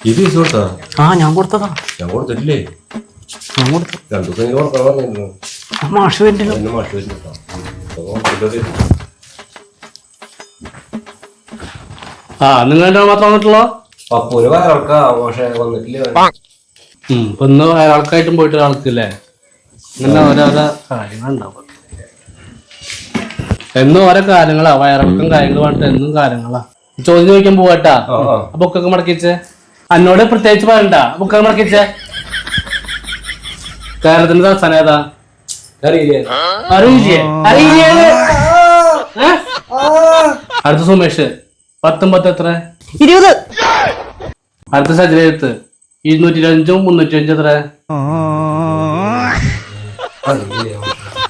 ഇത് കൊടുത്താ? ഞാൻ കൊടുത്തതാ. ഞാൻ കൊടുത്തിട്ടില്ലേ? ഞാൻ കൊടുത്തു. 2 ദിവസം കൊടുക്കാൻ പറഞ്ഞിരുന്നു. മാഷ് വരുന്നില്ല. മാഷ് വരുന്നുണ്ടോ? നിങ്ങൾ മാത്രം വന്നിട്ടുള്ളോ? പപ്പൂര് വയറാൾക്കാ പക്ഷെ വന്നിട്ടില്ല. ഇപ്പൊ ഇന്ന് വയറാൾക്കായിട്ടും പോയിട്ട് ആൾക്കില്ലേ? ഇങ്ങനെ ഓരോരോ കാര്യങ്ങളുണ്ടാവും. എന്നും ഓരോ കാര്യങ്ങളാ. വയറിളക്കം കാര്യങ്ങൾ പറഞ്ഞിട്ട് എന്നും കാര്യങ്ങളാ. ചോദ്യം ചോദിക്കാൻ പോവാട്ടാ. ബുക്കൊക്കെ മടക്കിച്ചേ. എന്നോട് പ്രത്യേകിച്ച് പറയണ്ട. ബുക്കൊക്കെ മടക്കിച്ചേ. കേരളത്തിന്റെ തലസ്ഥാനം ഏതാ? അറിയില്ലേ? അടുത്ത സുമേഷ് 19 എത്ര? 20. അടുത്ത സജനത്ത് 225 305 എത്ര?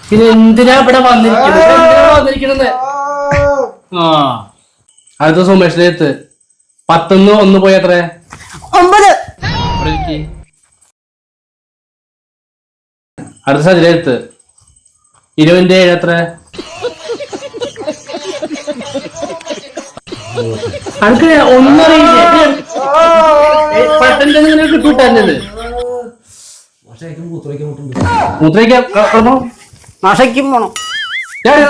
പിന്നെ എന്തിനാ ഇവിടെ വന്നിരിക്കുന്നത്? അടുത്ത സുമേഷിന്റെ എത്ത് 10 1 പോയി എത്ര? 9. അടുത്ത സജനത്ത് 27 എത്ര? അടുക്ക ഒന്നറിയില്ലേ? പെട്ടെന്ന് കിട്ടൂട്ടത് മൂത്രയ്ക്ക് മാഷയ്ക്കും പോണം.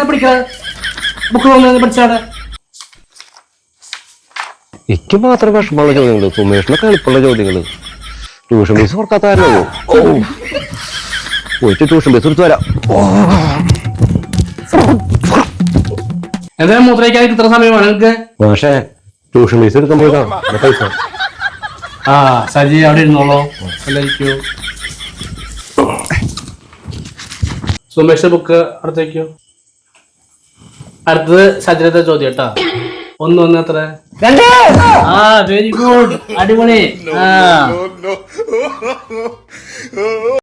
പഠിക്കാതെ ബുക്ക് പഠിച്ചാടെ. എനിക്ക് മാത്രം വിഷമമുള്ള ചോദ്യങ്ങള്, സുമേഷിനൊക്കെ എളുപ്പമുള്ള ചോദ്യങ്ങള്. ട്യൂഷൻ ഫീസ് കൊടുക്കാത്ത കാരണമോ? പോയിട്ട് ട്യൂഷൻ ഫീസ് എടുത്തു വരാം. എന്താ മൂത്രയ്ക്കാൻ ഇത്ര സമയമാണ് നിങ്ങൾക്ക്? പക്ഷേ ട്യൂഷൻ ഫീസ് എടുക്കാൻ പോയതാ പൈസ. സജി അവിടെ ഇരുന്നോളൂ. എല്ലായിരിക്കൂ. സുമേഷ് ബുക്ക് അടുത്തേക്കോ. അടുത്തത് സജനത്തെ ചോദ്യം കേട്ടാ. 1 എത്ര? 2. വെരി ഗുഡ്, അടിപൊളി.